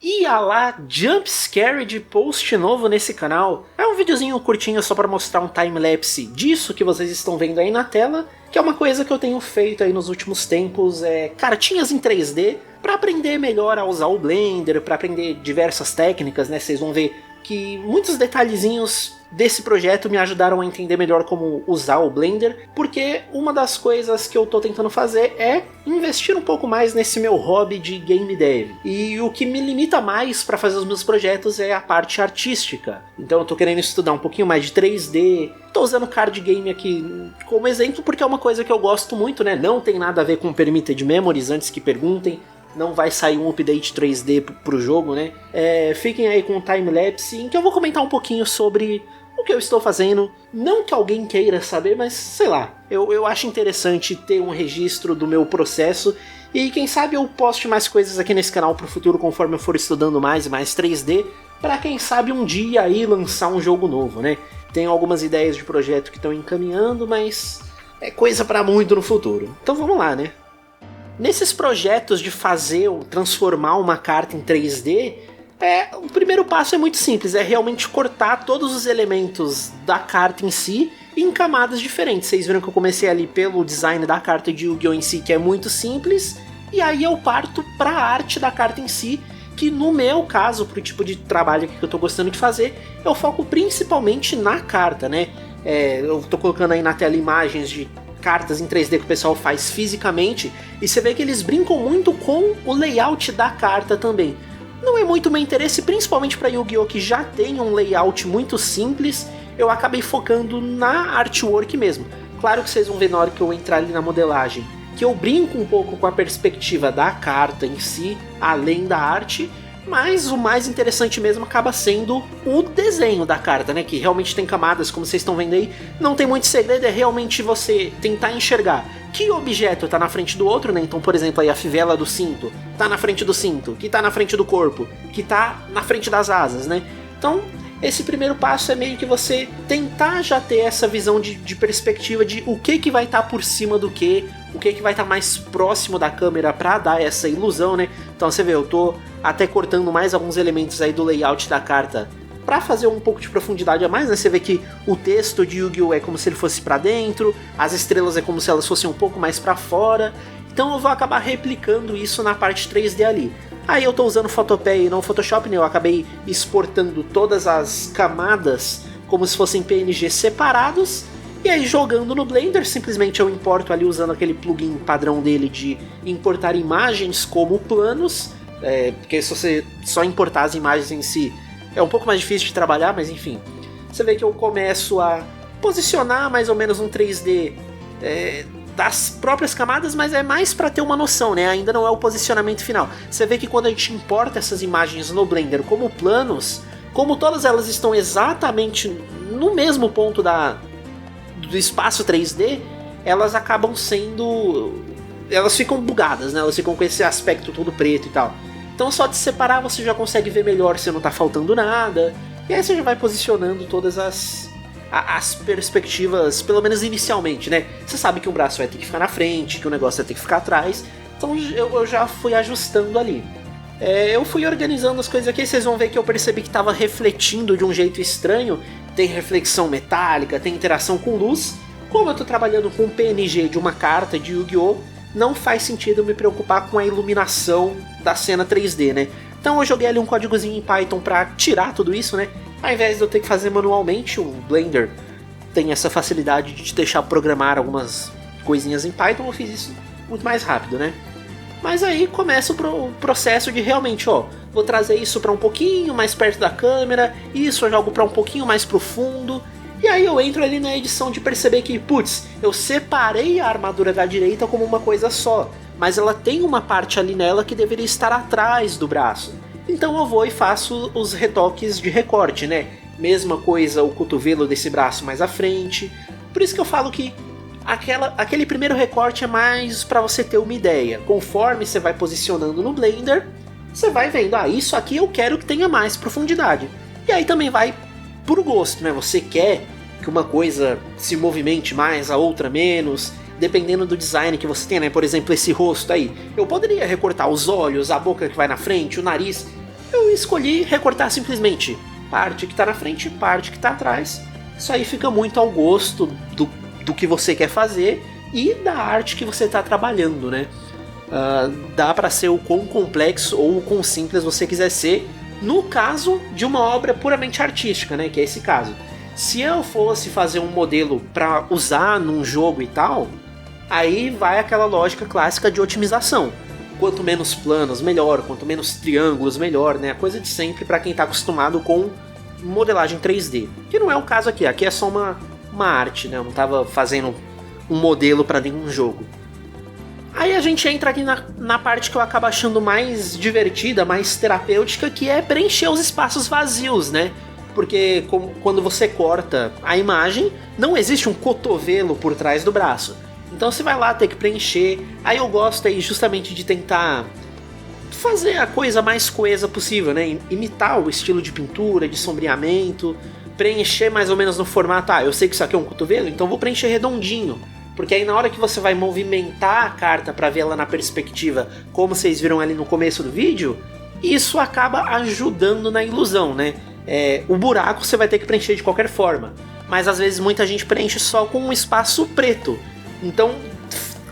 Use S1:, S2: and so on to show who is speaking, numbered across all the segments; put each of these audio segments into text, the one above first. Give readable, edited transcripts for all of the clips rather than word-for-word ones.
S1: E a lá, jumpscare de post novo nesse canal. É um videozinho curtinho só para mostrar um timelapse disso que vocês estão vendo aí na tela, que é uma coisa que eu tenho feito aí nos últimos tempos, cartinhas em 3D, para aprender melhor a usar o Blender, para aprender diversas técnicas, né? Vocês vão ver que muitos detalhezinhos desse projeto me ajudaram a entender melhor como usar o Blender, porque uma das coisas que eu tô tentando fazer é investir um pouco mais nesse meu hobby de game dev. E o que me limita mais para fazer os meus projetos é a parte artística. Então eu tô querendo estudar um pouquinho mais de 3D, tô usando card game aqui como exemplo porque é uma coisa que eu gosto muito, né? Não tem nada a ver com Permitted Memories, antes que perguntem. Não vai sair um update 3D pro jogo, né? Fiquem aí com o timelapse em que eu vou comentar um pouquinho sobre o que eu estou fazendo. Não que alguém queira saber, mas sei lá. Eu acho interessante ter um registro do meu processo. E quem sabe eu poste mais coisas aqui nesse canal pro futuro conforme eu for estudando mais e mais 3D. Pra quem sabe um dia aí lançar um jogo novo, né? Tenho algumas ideias de projeto que estão encaminhando, mas é coisa pra muito no futuro. Então vamos lá, né? Nesses projetos de fazer ou transformar uma carta em 3D, o primeiro passo é muito simples, é realmente cortar todos os elementos da carta em si em camadas diferentes. Vocês viram que eu comecei ali pelo design da carta de Yu-Gi-Oh! Em si, que é muito simples, e aí eu parto para a arte da carta em si, que no meu caso, pro tipo de trabalho que eu tô gostando de fazer, eu foco principalmente na carta, né? Eu tô colocando aí na tela imagens de cartas em 3D que o pessoal faz fisicamente, e você vê que eles brincam muito com o layout da carta também. Não é muito meu interesse, principalmente para Yu-Gi-Oh! Que já tem um layout muito simples, eu acabei focando na artwork mesmo. Claro que vocês vão ver na hora que eu entrar ali na modelagem, que eu brinco um pouco com a perspectiva da carta em si, além da arte, mas o mais interessante mesmo acaba sendo o desenho da carta, né? Que realmente tem camadas, como vocês estão vendo aí. Não tem muito segredo, é realmente você tentar enxergar que objeto tá na frente do outro, né? Então, por exemplo, aí a fivela do cinto tá na frente do cinto, que tá na frente do corpo, que tá na frente das asas, né? Então, esse primeiro passo é meio que você tentar já ter essa visão de perspectiva de o que vai estar por cima do que, o que vai estar mais próximo da câmera pra dar essa ilusão, né? Então você vê, eu tô até cortando mais alguns elementos aí do layout da carta pra fazer um pouco de profundidade a mais, né? Você vê que o texto de Yu-Gi-Oh! É como se ele fosse pra dentro, as estrelas é como se elas fossem um pouco mais pra fora, então eu vou acabar replicando isso na parte 3D ali. Aí eu tô usando Photopea e não Photoshop, né? Eu acabei exportando todas as camadas como se fossem PNG separados, e aí jogando no Blender, simplesmente eu importo ali usando aquele plugin padrão dele de importar imagens como planos, porque se você só importar as imagens em si, é um pouco mais difícil de trabalhar, mas enfim. Você vê que eu começo a posicionar mais ou menos um 3D das próprias camadas, mas é mais para ter uma noção, né? Ainda não é o posicionamento final. Você vê que quando a gente importa essas imagens no Blender como planos, como todas elas estão exatamente no mesmo ponto do espaço 3D, elas acabam sendo... elas ficam bugadas, né? Elas ficam com esse aspecto todo preto e tal. Então só de separar você já consegue ver melhor se não tá faltando nada, e aí você já vai posicionando todas as perspectivas, pelo menos inicialmente, né? Você sabe que o braço vai ter que ficar na frente, que o negócio vai ter que ficar atrás, então eu já fui ajustando ali. Eu fui organizando as coisas aqui, vocês vão ver que eu percebi que estava refletindo de um jeito estranho, tem reflexão metálica, tem interação com luz. Como eu estou trabalhando com PNG de uma carta de Yu-Gi-Oh! Não faz sentido eu me preocupar com a iluminação da cena 3D, né? Então eu joguei ali um códigozinho em Python para tirar tudo isso, né? Ao invés de eu ter que fazer manualmente, o Blender tem essa facilidade de te deixar programar algumas coisinhas em Python, eu fiz isso muito mais rápido, né? Mas aí começa o processo de realmente, vou trazer isso para um pouquinho mais perto da câmera, isso eu jogo para um pouquinho mais profundo, e aí eu entro ali na edição de perceber que, putz, eu separei a armadura da direita como uma coisa só, mas ela tem uma parte ali nela que deveria estar atrás do braço. Então eu vou e faço os retoques de recorte, né? Mesma coisa o cotovelo desse braço mais à frente. Por isso que eu falo que aquele primeiro recorte é mais para você ter uma ideia. Conforme você vai posicionando no Blender, você vai vendo, isso aqui eu quero que tenha mais profundidade. E aí também vai por gosto, né? Você quer que uma coisa se movimente mais, a outra menos, dependendo do design que você tem, né? Por exemplo, esse rosto aí. Eu poderia recortar os olhos, a boca que vai na frente, o nariz. eu escolhi recortar simplesmente parte que tá na frente, parte que tá atrás. Isso aí fica muito ao gosto do que você quer fazer e da arte que você tá trabalhando, né? Dá pra ser o quão complexo ou o quão simples você quiser ser, no caso de uma obra puramente artística, né? Que é esse caso. Se eu fosse fazer um modelo para usar num jogo e tal, aí vai aquela lógica clássica de otimização. Quanto menos planos, melhor. Quanto menos triângulos, melhor, né? A coisa de sempre para quem tá acostumado com modelagem 3D. Que não é o caso aqui. Aqui é só uma arte, né? Eu não tava fazendo um modelo para nenhum jogo. Aí a gente entra aqui na parte que eu acabo achando mais divertida, mais terapêutica, que é preencher os espaços vazios, né? Porque quando você corta a imagem, não existe um cotovelo por trás do braço. Então você vai lá ter que preencher. Aí eu gosto aí justamente de tentar fazer a coisa mais coesa possível, né? Imitar o estilo de pintura, de sombreamento, preencher mais ou menos no formato. Eu sei que isso aqui é um cotovelo, então vou preencher redondinho. Porque aí na hora que você vai movimentar a carta para ver ela na perspectiva, como vocês viram ali no começo do vídeo, isso acaba ajudando na ilusão, né? O buraco você vai ter que preencher de qualquer forma, mas às vezes muita gente preenche só com um espaço preto, então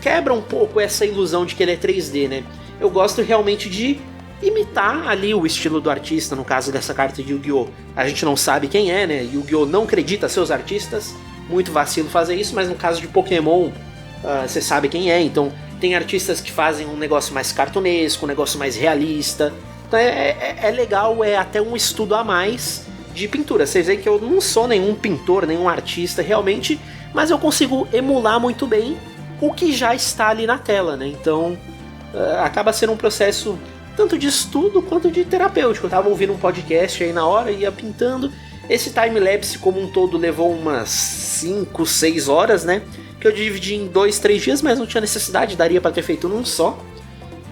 S1: quebra um pouco essa ilusão de que ele é 3D, né? Eu gosto realmente de imitar ali o estilo do artista, no caso dessa carta de Yu-Gi-Oh! A gente não sabe quem é, né? Yu-Gi-Oh! Não acredita seus artistas, muito vacilo fazer isso, mas no caso de Pokémon, você sabe quem é, então tem artistas que fazem um negócio mais cartunesco, um negócio mais realista. Então é legal, é até um estudo a mais de pintura. Vocês veem que eu não sou nenhum pintor, nenhum artista realmente, mas eu consigo emular muito bem o que já está ali na tela, né? Então acaba sendo um processo tanto de estudo quanto de terapêutico. Eu tava ouvindo um podcast aí na hora, ia pintando. Esse timelapse como um todo levou umas 5, 6 horas, né? Que eu dividi em 2, 3 dias, mas não tinha necessidade, daria para ter feito num só.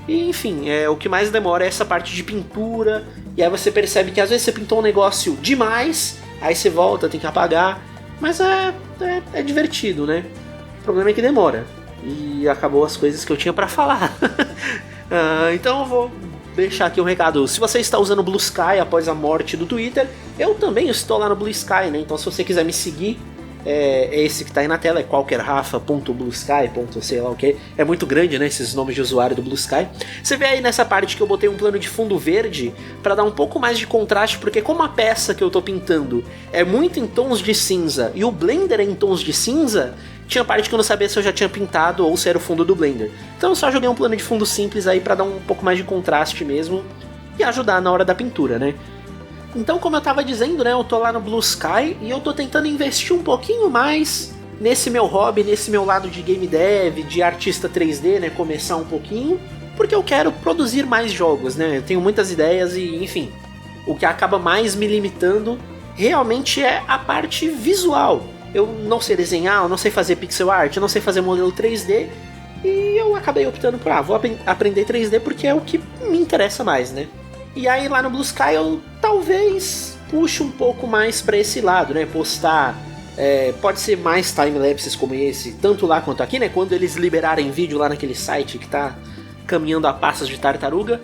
S1: E enfim, o que mais demora é essa parte de pintura. E aí você percebe que às vezes você pintou um negócio demais, aí você volta, tem que apagar. Mas é divertido, né? O problema é que demora. E acabou as coisas que eu tinha pra falar. Então eu vou deixar aqui um recado. Se você está usando o Blue Sky após a morte do Twitter, eu também estou lá no Blue Sky, né? Então se você quiser me seguir, esse que tá aí na tela, é qualquerrafa.bluesky. sei lá o que. É muito grande, né, esses nomes de usuário do Blue Sky. Você vê aí nessa parte que eu botei um plano de fundo verde para dar um pouco mais de contraste, porque como a peça que eu tô pintando é muito em tons de cinza e o Blender é em tons de cinza, tinha parte que eu não sabia se eu já tinha pintado ou se era o fundo do Blender. Então eu só joguei um plano de fundo simples aí para dar um pouco mais de contraste mesmo e ajudar na hora da pintura, né? Então, como eu tava dizendo, né, eu tô lá no Blue Sky e eu tô tentando investir um pouquinho mais nesse meu hobby, nesse meu lado de game dev, de artista 3D, né, começar um pouquinho, porque eu quero produzir mais jogos, né, eu tenho muitas ideias e, enfim, o que acaba mais me limitando realmente é a parte visual. Eu não sei desenhar, eu não sei fazer pixel art, eu não sei fazer modelo 3D, e eu acabei optando por, vou aprender 3D porque é o que me interessa mais, né. E aí lá no Blue Sky eu talvez puxe um pouco mais para esse lado, né? Postar, pode ser mais timelapses como esse, tanto lá quanto aqui, né? Quando eles liberarem vídeo lá naquele site que tá caminhando a passos de tartaruga.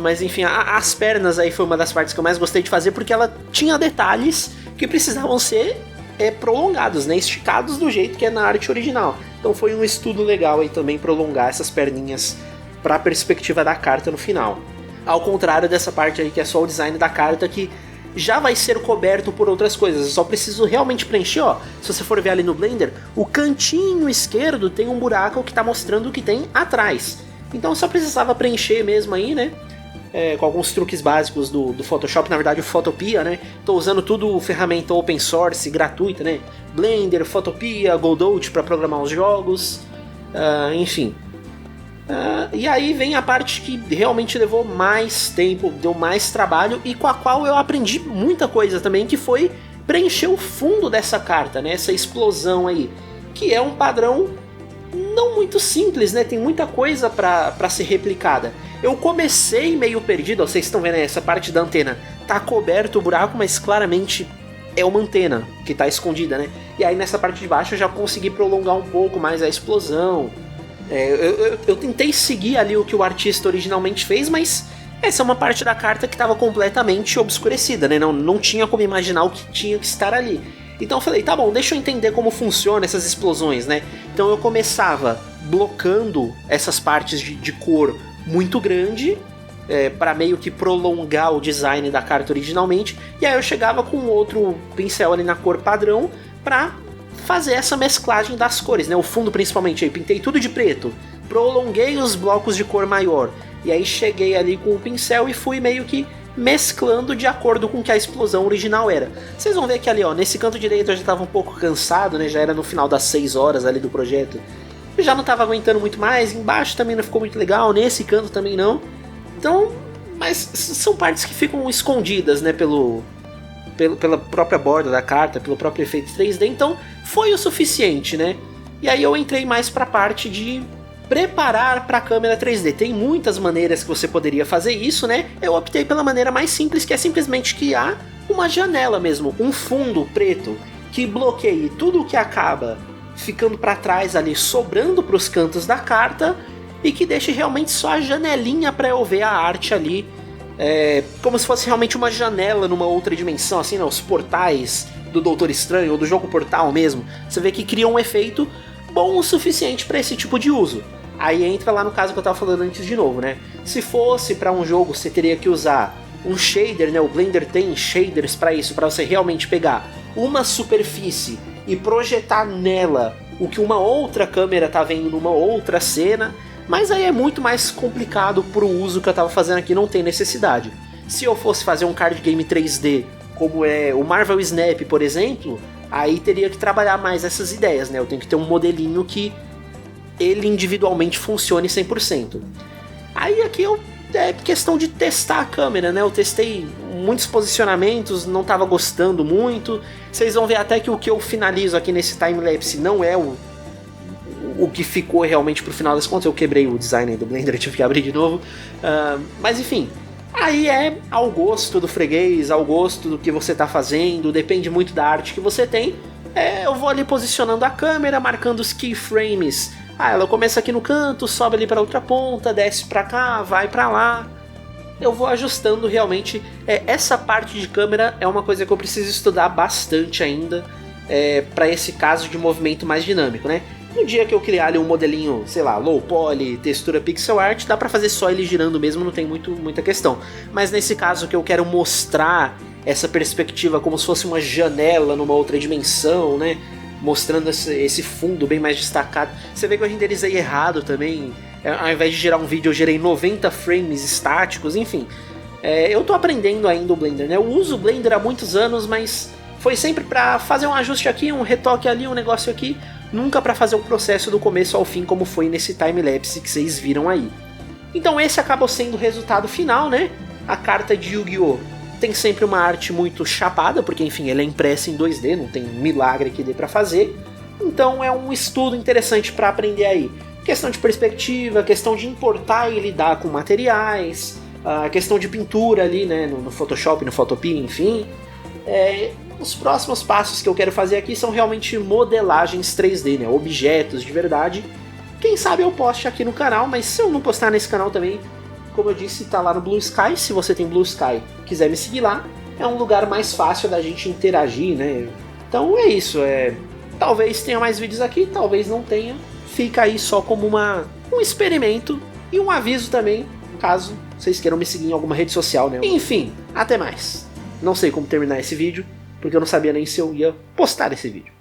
S1: Mas enfim, as pernas aí foi uma das partes que eu mais gostei de fazer, porque ela tinha detalhes que precisavam ser prolongados, né? Esticados do jeito que é na arte original. Então foi um estudo legal aí também prolongar essas perninhas para a perspectiva da carta no final. Ao contrário dessa parte aí que é só o design da carta, que já vai ser coberto por outras coisas. Eu só preciso realmente preencher, se você for ver ali no Blender, o cantinho esquerdo tem um buraco que está mostrando o que tem atrás. Então eu só precisava preencher mesmo aí, né? Com alguns truques básicos do Photoshop, na verdade o Photopia, né? Tô usando tudo ferramenta open source, gratuita, né? Blender, Photopia, Godot para programar os jogos, enfim. E aí vem a parte que realmente levou mais tempo, deu mais trabalho e com a qual eu aprendi muita coisa também, que foi preencher o fundo dessa carta, né? Essa explosão aí, que é um padrão não muito simples, né? Tem muita coisa para ser replicada. Eu comecei meio perdido, vocês estão vendo aí, essa parte da antena tá coberto o buraco, mas claramente é uma antena que tá escondida, né? E aí nessa parte de baixo eu já consegui prolongar um pouco mais a explosão. Eu tentei seguir ali o que o artista originalmente fez, mas essa é uma parte da carta que estava completamente obscurecida, né? Não tinha como imaginar o que tinha que estar ali. Então eu falei, tá bom, deixa eu entender como funciona essas explosões, né? Então eu começava blocando essas partes de cor muito grande, para meio que prolongar o design da carta originalmente, e aí eu chegava com outro pincel ali na cor padrão para fazer essa mesclagem das cores, né? O fundo principalmente, aí pintei tudo de preto, prolonguei os blocos de cor maior, e aí cheguei ali com o pincel e fui meio que mesclando de acordo com o que a explosão original era. Vocês vão ver que ali, ó, nesse canto direito eu já estava um pouco cansado, né? Já era no final das 6 horas ali do projeto. Eu já não estava aguentando muito mais, embaixo também não ficou muito legal, nesse canto também não. Então, mas são partes que ficam escondidas, né, pela própria borda da carta, pelo próprio efeito 3D, então foi o suficiente, né? E aí eu entrei mais para a parte de preparar para a câmera 3D. Tem muitas maneiras que você poderia fazer isso, né? Eu optei pela maneira mais simples, que é simplesmente criar uma janela mesmo, um fundo preto que bloqueie tudo o que acaba ficando para trás ali, sobrando para os cantos da carta, e que deixe realmente só a janelinha para eu ver a arte ali, como se fosse realmente uma janela numa outra dimensão, assim, né? Os portais do Doutor Estranho ou do jogo Portal mesmo. Você vê que cria um efeito bom o suficiente para esse tipo de uso. Aí entra lá no caso que eu tava falando antes de novo, né? Se fosse para um jogo, você teria que usar um shader, né? O Blender tem shaders para isso, para você realmente pegar uma superfície e projetar nela o que uma outra câmera tá vendo numa outra cena, mas aí é muito mais complicado pro uso que eu tava fazendo aqui, não tem necessidade. Se eu fosse fazer um card game 3D, como é o Marvel Snap, por exemplo, aí teria que trabalhar mais essas ideias, né? Eu tenho que ter um modelinho que ele individualmente funcione 100%. Aí aqui é questão de testar a câmera, né? Eu testei muitos posicionamentos, não estava gostando muito. Vocês vão ver até que o que eu finalizo aqui nesse timelapse não é o que ficou realmente pro final das contas. Eu quebrei o design do Blender, tive que abrir de novo. Mas enfim, aí é ao gosto do freguês, ao gosto do que você tá fazendo, depende muito da arte que você tem. Eu vou ali posicionando a câmera, marcando os keyframes. Ela começa aqui no canto, sobe ali para outra ponta, desce para cá, vai para lá. Eu vou ajustando realmente. Essa parte de câmera é uma coisa que eu preciso estudar bastante ainda, para esse caso de movimento mais dinâmico, né? No dia que eu criar ali um modelinho, sei lá, low poly, textura pixel art, dá pra fazer só ele girando mesmo, não tem muita questão. Mas nesse caso que eu quero mostrar essa perspectiva como se fosse uma janela numa outra dimensão, né? Mostrando esse fundo bem mais destacado. Você vê que eu renderizei errado também. Ao invés de gerar um vídeo, eu gerei 90 frames estáticos, enfim. Eu tô aprendendo ainda o Blender, né? Eu uso o Blender há muitos anos, mas foi sempre pra fazer um ajuste aqui, um retoque ali, um negócio aqui. Nunca pra fazer o processo do começo ao fim, como foi nesse timelapse que vocês viram aí. Então esse acabou sendo o resultado final, né? A carta de Yu-Gi-Oh! Tem sempre uma arte muito chapada, porque enfim, ela é impressa em 2D, não tem milagre que dê pra fazer. Então é um estudo interessante para aprender aí. Questão de perspectiva, questão de importar e lidar com materiais, a questão de pintura ali, né, no Photoshop, no Photopea, enfim. Os próximos passos que eu quero fazer aqui são realmente modelagens 3D, né, objetos de verdade. Quem sabe eu poste aqui no canal, mas se eu não postar nesse canal também, como eu disse, tá lá no Blue Sky. Se você tem Blue Sky, quiser me seguir lá, é um lugar mais fácil da gente interagir, né? Então é isso, talvez tenha mais vídeos aqui, talvez não tenha. Fica aí só como um experimento e um aviso também, caso vocês queiram me seguir em alguma rede social, né? Enfim, até mais. Não sei como terminar esse vídeo, porque eu não sabia nem se eu ia postar esse vídeo.